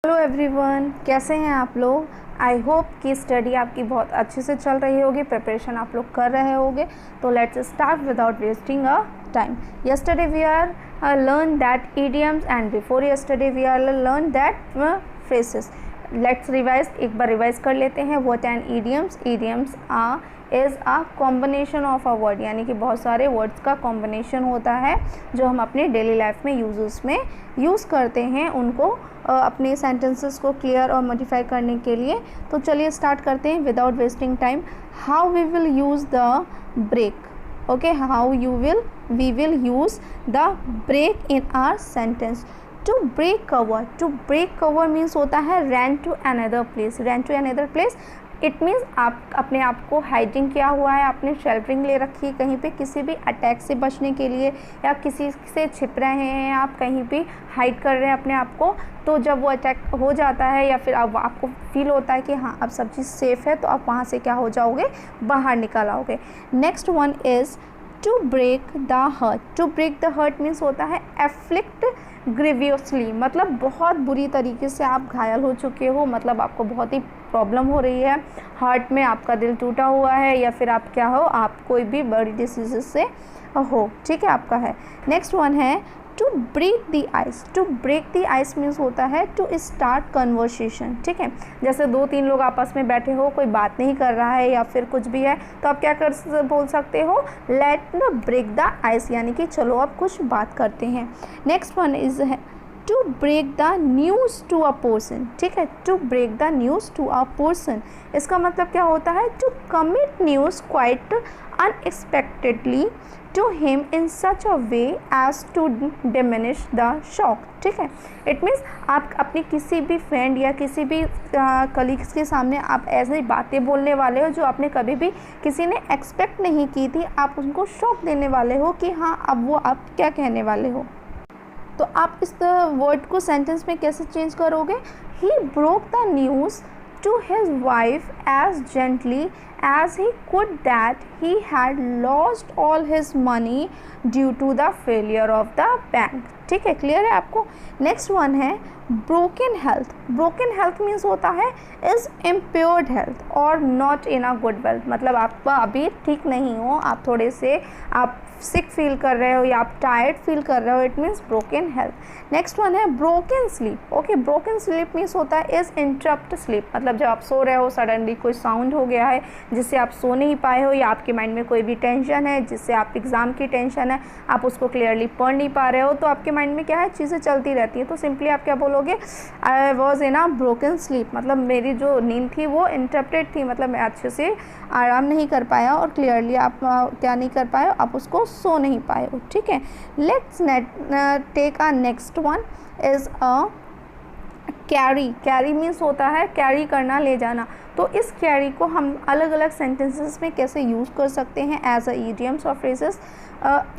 Hello everyone, कैसे हैं आप लोग। आई होप कि स्टडी आपकी बहुत अच्छे से चल रही होगी, प्रिपरेशन आप लोग कर रहे होगे। तो let's start without wasting a time. yesterday we are learn that idioms and before yesterday we are learn that phrases. Let's revise, एक बार रिवाइज कर लेते हैं। What and idioms, idioms is a combination of a word, यानी कि बहुत सारे words का combination होता है जो हम अपने डेली लाइफ में यूजेस में यूज़ करते हैं, उनको अपने सेंटेंसेस को क्लियर और मॉडिफाई करने के लिए। तो चलिए स्टार्ट करते हैं without wasting time. How we will use the break, okay, we will use the break in our sentence. To break cover means होता है run to another place. It means आप अपने आप को हाइडिंग किया हुआ है, आपने शेल्टरिंग ले रखी है कहीं पे किसी भी अटैक से बचने के लिए, या किसी से छिप रहे हैं, आप कहीं पे हाइड कर रहे हैं अपने आप को। तो जब वो अटैक हो जाता है या फिर अब आपको फील होता है कि हाँ अब सब चीज़ सेफ़ है, तो आप वहाँ से क्या हो जाओगे, बाहर निकल आओगे। Next one is to break the heart. To break the heart means होता है एफ्लिक्ट ग्रीवियसली, मतलब बहुत बुरी तरीके से आप घायल हो चुके हो, मतलब आपको बहुत ही प्रॉब्लम हो रही है, हार्ट में आपका दिल टूटा हुआ है, या फिर आप क्या हो, आप कोई भी बड़ी डिसीज से हो, ठीक है, आपका है। नेक्स्ट वन है to break the ice. To break the ice means होता है टू स्टार्ट कन्वर्सेशन, ठीक है। जैसे 2-3 लोग आपस में बैठे हो, कोई बात नहीं कर रहा है या फिर कुछ भी है, तो आप क्या बोल सकते हो, लेट ब्रेक द आइस, यानी कि चलो अब कुछ बात करते हैं। Next one is to break the news to a person, ठीक है। To break the news to a person, इसका मतलब क्या होता है, to commit news quite unexpectedly to him in such a way as to diminish the shock, ठीक है। It means आप अपनी किसी भी फ्रेंड या किसी भी कलीग्स के सामने आप ऐसी बातें बोलने वाले हो जो आपने कभी भी किसी ने एक्सपेक्ट नहीं की थी, आप उनको शॉक देने वाले हो कि हाँ अब वो आप क्या कहने वाले हो। तो आप इस वर्ड को सेंटेंस में कैसे चेंज करोगे, he broke the news to his wife as gently as he could that he had lost all his money due to the failure of the bank, ठीक है, क्लियर है आपको। नेक्स्ट वन है broken health. Broken health means होता है is इम्प्योर्ड health और not in a good wealth, मतलब आप अभी ठीक नहीं हो, आप थोड़े से आप सिक फील कर रहे हो या आप टायर्ड फील कर रहे हो, it means broken health. Next one है broken sleep. Okay, broken sleep means होता है इज़ इंटरप्ट स्लीप, मतलब जब आप सो रहे हो सडनली कोई साउंड हो गया है जिससे आप सो नहीं पाए हो, या आपके माइंड में कोई भी टेंशन है जिससे आप एग्ज़ाम की टेंशन है, आप उसको क्लियरली पढ़ नहीं पा रहे हो, तो आपके माइंड में क्या है, चीज़ें चलती रहती हैं। तो सिंपली आप क्या बोलोगे, I was in a broken sleep, मतलब मेरी जो नींद थी वो इंटरप्टेड थी, मतलब मैं अच्छे से आराम नहीं कर पाया और क्लियरली आप क्या नहीं कर पाए, आप उसको सो नहीं पाए हो, ठीक है। Let's take a next one is a carry. Carry means होता है कैरी करना, ले जाना। तो इस कैरी को हम अलग अलग सेंटेंसेस में कैसे यूज़ कर सकते हैं एज अ ईडियम्स और फ्रेजेस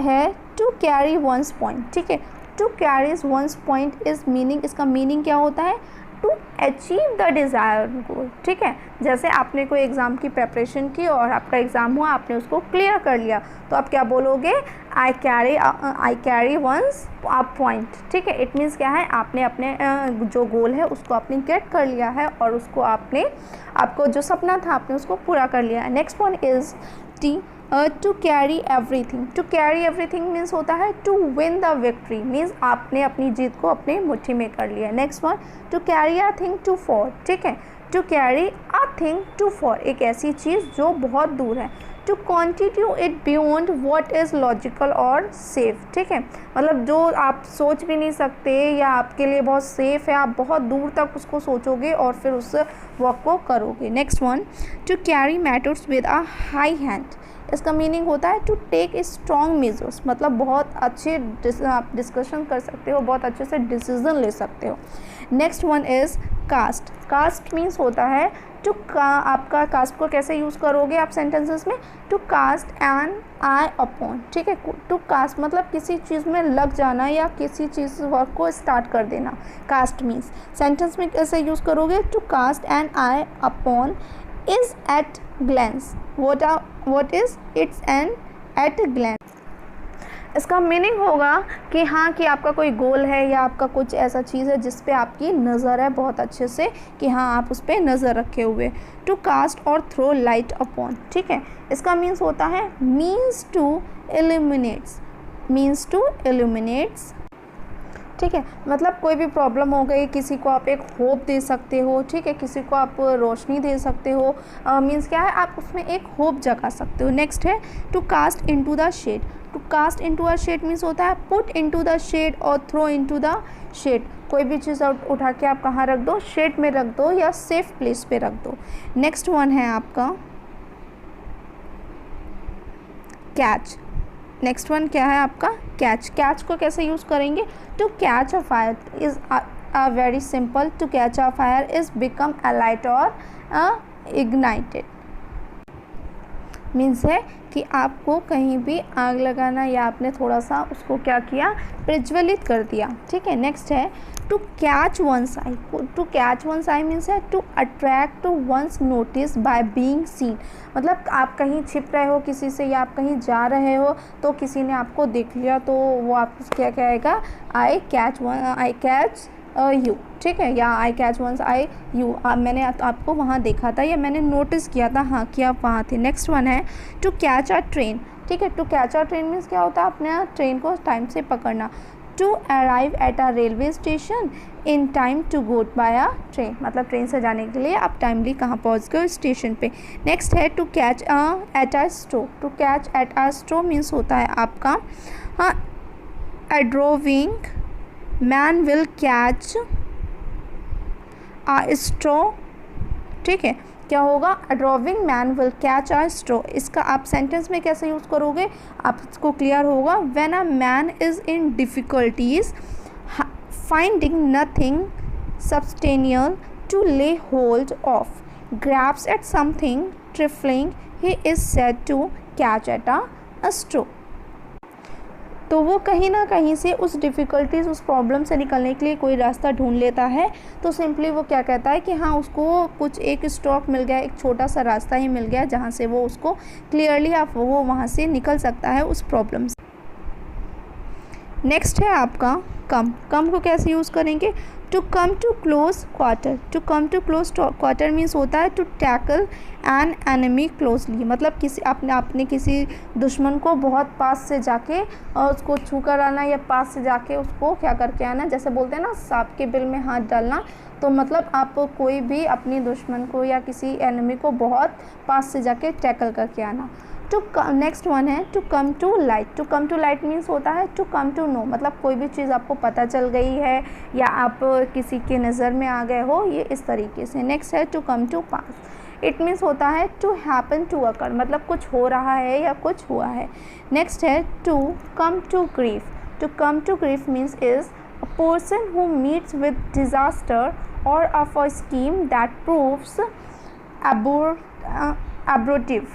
है टू कैरी वंस पॉइंट, ठीक है। To carries one's point is meaning, इसका मीनिंग क्या होता है, to achieve the desire goal, ठीक है। जैसे आपने कोई एग्ज़ाम की प्रेपरेशन की और आपका एग्ज़ाम हुआ, आपने उसको क्लियर कर लिया, तो आप क्या बोलोगे, I carry one's a point, ठीक है। इट मीन्स क्या है, आपने अपने जो गोल है उसको आपने गेट कर लिया है और उसको आपको जो सपना था आपने उसको पूरा कर लिया है। Next one is to carry everything. To carry everything means होता है to win the victory, means आपने अपनी जीत को अपने मुट्ठी में कर लिया। Next one to carry a thing too far, ठीक है। To carry a thing too far, एक ऐसी चीज़ जो बहुत दूर है। To continue it beyond what is logical और सेफ, ठीक है, मतलब जो आप सोच भी नहीं सकते या आपके लिए बहुत सेफ़ है, आप बहुत दूर तक उसको सोचोगे और फिर उस वर्क को करोगे। Next one to carry matters with a high hand, इसका मीनिंग होता है टू टेक स्ट्रॉन्ग मेजर्स, मतलब बहुत अच्छे आप डिस्कशन कर सकते हो, बहुत अच्छे से डिसीजन ले सकते हो। Next one is cast. Cast means होता है टू आपका कास्ट को कैसे यूज़ करोगे आप सेंटेंसेस में, to cast an eye upon, ठीक है। टू कास्ट मतलब किसी चीज़ में लग जाना या किसी चीज़ वर्क को स्टार्ट कर देना। कास्ट मीन्स सेंटेंस में कैसे यूज़ करोगे, to cast an eye upon is at glance. What is it's an at glance. इसका मीनिंग होगा कि हाँ कि आपका कोई गोल है या आपका कुछ ऐसा चीज़ है जिस पे आपकी नज़र है बहुत अच्छे से, कि हाँ आप उस पर नज़र रखे हुए। टू कास्ट और थ्रो लाइट अपॉन, ठीक है, इसका मीन्स होता है means to illuminates, means to illuminates, ठीक है, मतलब कोई भी प्रॉब्लम हो गई, किसी को आप एक होप दे सकते हो, ठीक है, किसी को आप रोशनी दे सकते हो, मीन्स क्या है, आप उसमें एक होप जगा सकते हो। नेक्स्ट है to cast into the shade. To cast into a shade means होता है पुट इनटू द शेड और थ्रो इनटू द शेड। कोई भी चीज़ उठा के आप कहाँ रख दो, शेड में रख दो या सेफ प्लेस पे रख दो। नेक्स्ट वन है आपका कैच। नेक्स्ट वन क्या है आपका कैच। कैच को कैसे यूज़ करेंगे, to catch a fire is a very simple, to catch a fire is become a light और इग्नाइटेड, मीन्स है कि आपको कहीं भी आग लगाना या आपने थोड़ा सा उसको क्या किया, प्रज्वलित कर दिया, ठीक है। नेक्स्ट है to catch once eye. To catch once eye means है to attract to one's notice by being seen, मतलब आप कहीं छिप रहे हो किसी से या आप कहीं जा रहे हो तो किसी ने आपको देख लिया तो वो आपको क्या कहेगा, आई कैच यू, ठीक है, या I catch once I you, मैंने आपको वहाँ देखा था या मैंने नोटिस किया था हाँ कि आप वहाँ थे। नेक्स्ट वन है टू कैच अ ट्रेन, ठीक है, to catch a train means क्या होता है, अपने ट्रेन को टाइम से पकड़ना। To arrive at a railway station in time to go by a train, मतलब ट्रेन से जाने के लिए आप टाइमली कहाँ पहुँच गए स्टेशन पे। नेक्स्ट है to catch at a straw. To catch at a straw means होता है आपका a drowning man will catch a straw, ठीक है, क्या होगा, a drowning man will catch a straw. इसका आप सेंटेंस में कैसे यूज़ करोगे, आपको क्लियर होगा, when a man is in difficulties finding nothing substantial to lay hold of grabs at something trifling he is said to catch at a straw. तो वो कहीं ना कहीं से उस डिफ़िकल्टीज़, उस प्रॉब्लम से निकलने के लिए कोई रास्ता ढूंढ लेता है, तो सिंपली वो क्या कहता है कि हाँ उसको कुछ एक स्टॉक मिल गया, एक छोटा सा रास्ता ही मिल गया जहाँ से वो उसको क्लियरली आप वो वहाँ से निकल सकता है उस प्रॉब्लम से। नेक्स्ट है आपका कम। कम को कैसे यूज़ करेंगे, to come to close quarter. To come to close quarter means होता है to tackle an enemy closely, मतलब किसी आपने किसी दुश्मन को बहुत पास से जाके और उसको छू कर आना या पास से जाके उसको क्या करके आना, जैसे बोलते हैं ना सांप के बिल में हाथ डालना, तो मतलब आप कोई भी अपनी दुश्मन को या किसी एनिमी को बहुत पास से जाके टैकल करके आना। टू नेक्स्ट वन है to come to light. To come to light means होता है टू कम टू नो, मतलब कोई भी चीज़ आपको पता चल गई है या आप किसी के नज़र में आ गए हो, ये इस तरीके से। नेक्स्ट है to come to pass. It means होता है टू हैपन टू अकर, मतलब कुछ हो रहा है या कुछ हुआ है। नेक्स्ट है to come to grief. To come to grief means is a person who meets with disaster or of a scheme that proves abortive।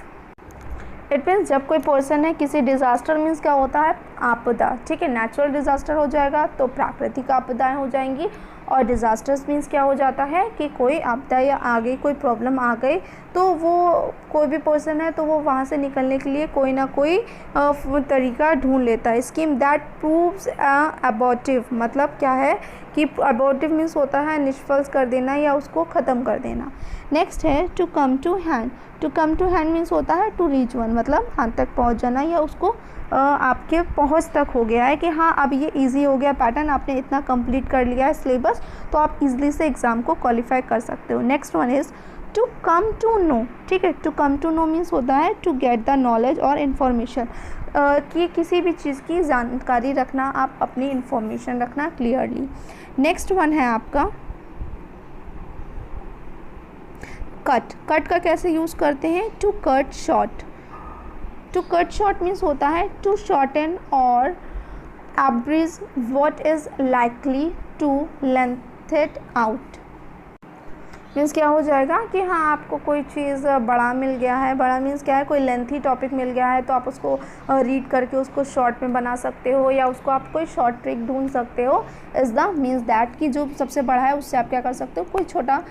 It means जब कोई पर्सन है किसी डिज़ास्टर मीन्स क्या होता है, आपदा, ठीक है, नेचुरल डिज़ास्टर हो जाएगा तो प्राकृतिक आपदाएं हो जाएंगी, और डिज़ास्टर्स मीन्स क्या हो जाता है कि कोई आपदा या आ गई, कोई प्रॉब्लम आ गई, तो वो कोई भी पर्सन है तो वो वहाँ से निकलने के लिए कोई ना कोई तरीका ढूंढ लेता है। स्कीम दैट प्रूव्स अबॉर्टिव, मतलब क्या है कि अबॉर्टिव मीन्स होता है निष्फल कर देना या उसको ख़त्म कर देना। नेक्स्ट है to come to hand. To come to hand means होता है टू रीच वन, मतलब हाथ तक पहुँच जाना या उसको आपके पहुँच तक हो गया है कि हाँ अब ये इजी हो गया पैटर्न, आपने इतना कंप्लीट कर लिया है सिलेबस, तो आप इजीली से एग्ज़ाम को क्वालिफाई कर सकते हो। Next one is to come to know, ठीक है, to come to know means होता है टू गेट द नॉलेज और इन्फॉर्मेशन, कि किसी भी चीज़ की जानकारी रखना, आप अपनी इन्फॉर्मेशन रखना क्लियरली। नेक्स्ट वन है आपका कट। कट का कैसे यूज़ करते हैं, to cut short. To cut short means होता है टू शॉर्टन और abridge what is likely to length it out। मीन्स क्या हो जाएगा कि हाँ आपको कोई चीज़ बड़ा मिल गया है, बड़ा मीन्स क्या है, कोई लेंथी टॉपिक मिल गया है तो आप उसको रीड करके उसको शॉर्ट में बना सकते हो, या उसको आप कोई शॉर्ट ट्रिक ढूंढ सकते हो। इज़ द मीन्स दैट कि जो सबसे बड़ा है उससे आप क्या कर सकते हो, कोई छोटा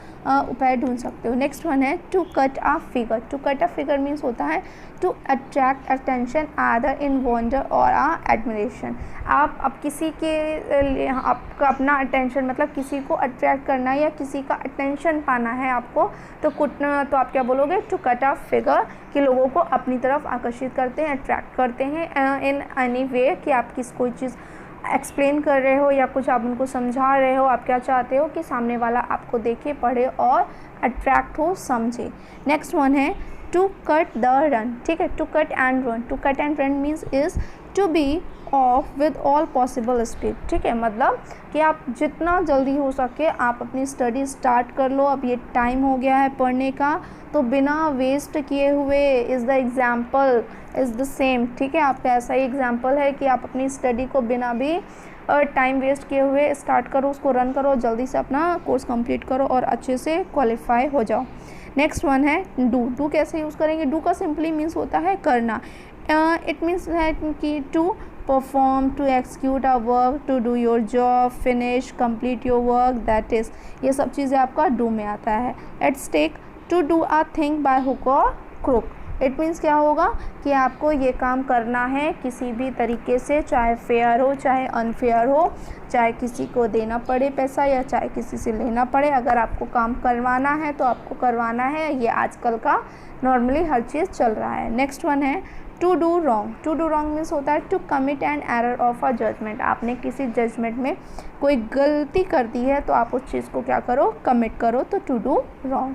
उपाय ढूंढ सकते हो। नेक्स्ट वन है to cut a figure. To cut a figure means होता है टू अट्रैक्ट अटेंशन आदर इन वंडर और एडमिरेशन। आप अब किसी के लिए आपका अपना अटेंशन मतलब किसी को अट्रैक्ट करना है या किसी का अटेंशन पाना है आपको, तो आप क्या बोलोगे, टू कट अ फिगर, कि लोगों को अपनी तरफ आकर्षित करते हैं, अट्रैक्ट करते हैं इन एनी वे, कि आप कोई चीज़ एक्सप्लेन कर रहे हो या कुछ आप उनको समझा रहे हो, आप क्या चाहते हो कि सामने वाला आपको देखे, पढ़े और अट्रैक्ट हो, समझे। नेक्स्ट वन है टू कट द रन। ठीक है, to cut and run. To cut and run means is to be off with all possible speed. ठीक है, मतलब कि आप जितना जल्दी हो सके आप अपनी स्टडी स्टार्ट कर लो। अब ये टाइम हो गया है पढ़ने का, तो बिना वेस्ट किए हुए, is the example is the same. ठीक है, आपका ऐसा ही एग्ज़ाम्पल है कि आप अपनी स्टडी को बिना भी टाइम वेस्ट किए हुए स्टार्ट करो, उसको रन करो, जल्दी से अपना कोर्स कंप्लीट करो और अच्छे से क्वालिफाई हो जाओ। नेक्स्ट वन है डू। डू कैसे यूज़ करेंगे? डू का सिंपली मीन्स होता है करना। इट मीन्स है कि to perform, to execute a work, to do your job, finish, complete your work, that is, ये सब चीज़ें आपका डू में आता है। Let's take to do a thing by hook और क्रुक। इट मीन्स क्या होगा कि आपको ये काम करना है किसी भी तरीके से, चाहे फेयर हो चाहे अनफेयर हो, चाहे किसी को देना पड़े पैसा या चाहे किसी से लेना पड़े, अगर आपको काम करवाना है तो आपको करवाना है। ये आजकल का नॉर्मली हर चीज़ चल रहा है। नेक्स्ट वन है to do wrong. To do wrong means होता है to commit an error of a judgement. आपने किसी जजमेंट में कोई गलती कर दी है तो आप उस चीज़ को क्या करो, कमिट करो, तो to do wrong.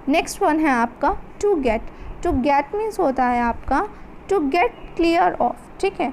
Next one है आपका to get. To get means होता है आपका टू गेट क्लियर ऑफ। ठीक है,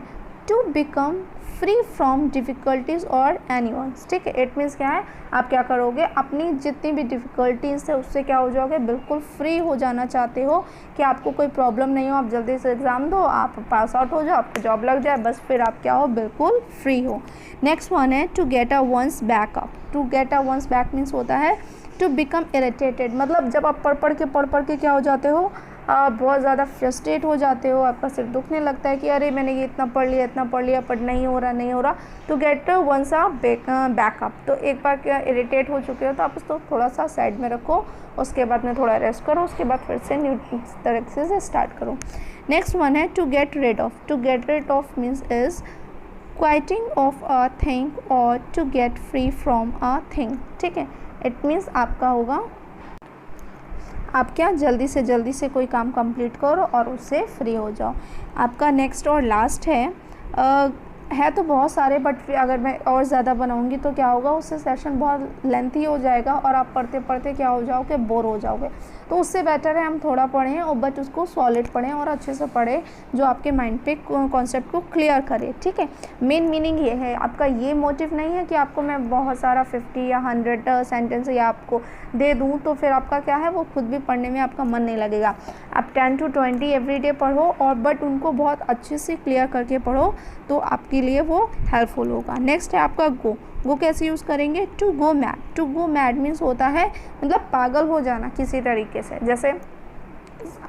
to become free from difficulties और एनीवन्स। ठीक है, इट मीन्स क्या है, आप क्या करोगे, अपनी जितनी भी डिफ़िकल्टीज़ है उससे क्या हो जाओगे, बिल्कुल फ्री हो जाना चाहते हो कि आपको कोई प्रॉब्लम नहीं हो, आप जल्दी से एग्ज़ाम दो, आप पास आउट हो जाओ, आपको जॉब लग जाए, बस फिर आप क्या हो, बिल्कुल फ्री हो। नेक्स्ट वन है to get a one's back up. To get a one's back means होता है टू बिकम इरिटेटेड, मतलब जब आप पढ़ के क्या हो जाते हो, आप बहुत ज़्यादा फ्रस्ट्रेट हो जाते हो, आपका सिर दुखने लगता है कि अरे मैंने ये इतना पढ़ लिया पर नहीं हो रहा। तो गेट वंस अ बैकअप, तो एक बार क्या इरिटेट हो चुके हो तो आप उसको थोड़ा सा साइड में रखो, उसके बाद में थोड़ा रेस्ट करो, उसके बाद फिर से न्यू तरीके से स्टार्ट करो। नेक्स्ट वन है to get rid of. To get rid of means is quitting of a thing और to get free from a thing. ठीक है, इट मीन्स आपका होगा आप क्या जल्दी से कोई काम कंप्लीट करो और उससे फ्री हो जाओ। आपका नेक्स्ट और लास्ट है तो बहुत सारे, बट फिर अगर मैं और ज़्यादा बनाऊंगी तो क्या होगा, उससे सेशन बहुत लेंथी हो जाएगा और आप पढ़ते पढ़ते क्या हो जाओगे, बोर हो जाओगे। तो उससे बेटर है हम थोड़ा पढ़ें और बट उसको सॉलिड पढ़ें और अच्छे से पढ़ें, जो आपके माइंड पे कॉन्सेप्ट को क्लियर करे। ठीक है, मेन मीनिंग ये है आपका, ये मोटिव नहीं है कि आपको मैं बहुत सारा 50 या 100 सेंटेंस या आपको दे दूँ तो फिर आपका क्या है, वो खुद भी पढ़ने में आपका मन नहीं लगेगा। आप 10 to 20 एवरीडे पढ़ो और बट उनको बहुत अच्छे से क्लियर करके पढ़ो, तो आपके लिए वो हेल्पफुल होगा। नेक्स्ट है आपका गो। गो कैसे यूज़ करेंगे, to go mad. To go mad means होता है मतलब पागल हो जाना किसी तरीके से। जैसे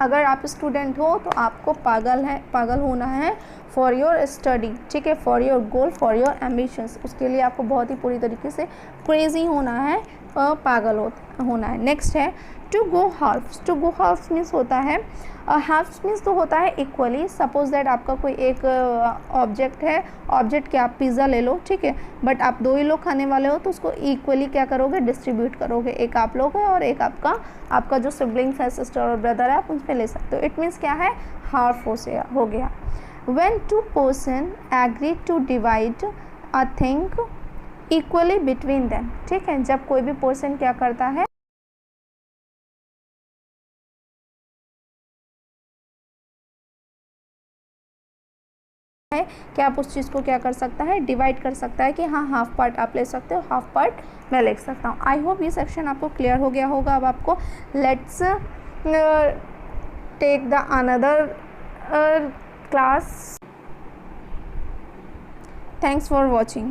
अगर आप स्टूडेंट हो तो आपको पागल होना है फॉर योर स्टडी। ठीक है, for your goal, for your ambitions, उसके लिए आपको बहुत ही पूरी तरीके से क्रेजी होना है, पागल होना है। नेक्स्ट है to go halves. To go halves means होता है, हाल्फ्स मीन्स तो होता है इक्वली। सपोज दैट आपका कोई एक ऑब्जेक्ट है, ऑब्जेक्ट के आप पिज़्ज़ा ले लो, ठीक है, बट आप 2 ही लोग खाने वाले हो तो उसको इक्वली क्या करोगे, डिस्ट्रीब्यूट करोगे। एक आप लोग है और एक आपका जो सिबलिंग्स है, सिस्टर और ब्रदर है, आप उन पर ले सकते हो। इट मीन्स क्या है, हाल्फ हो गया। When two person agree to divide a thing equally between them। ठीक है, जब कोई भी पर्सन क्या करता है, कि आप उस चीज़ को क्या कर सकता है, डिवाइड कर सकता है, कि हाँ हाफ पार्ट आप ले सकते हो, हाफ पार्ट मैं ले सकता हूँ। आई होप ये सेक्शन आपको क्लियर हो गया होगा। अब आपको let's take the another class. Thanks for watching.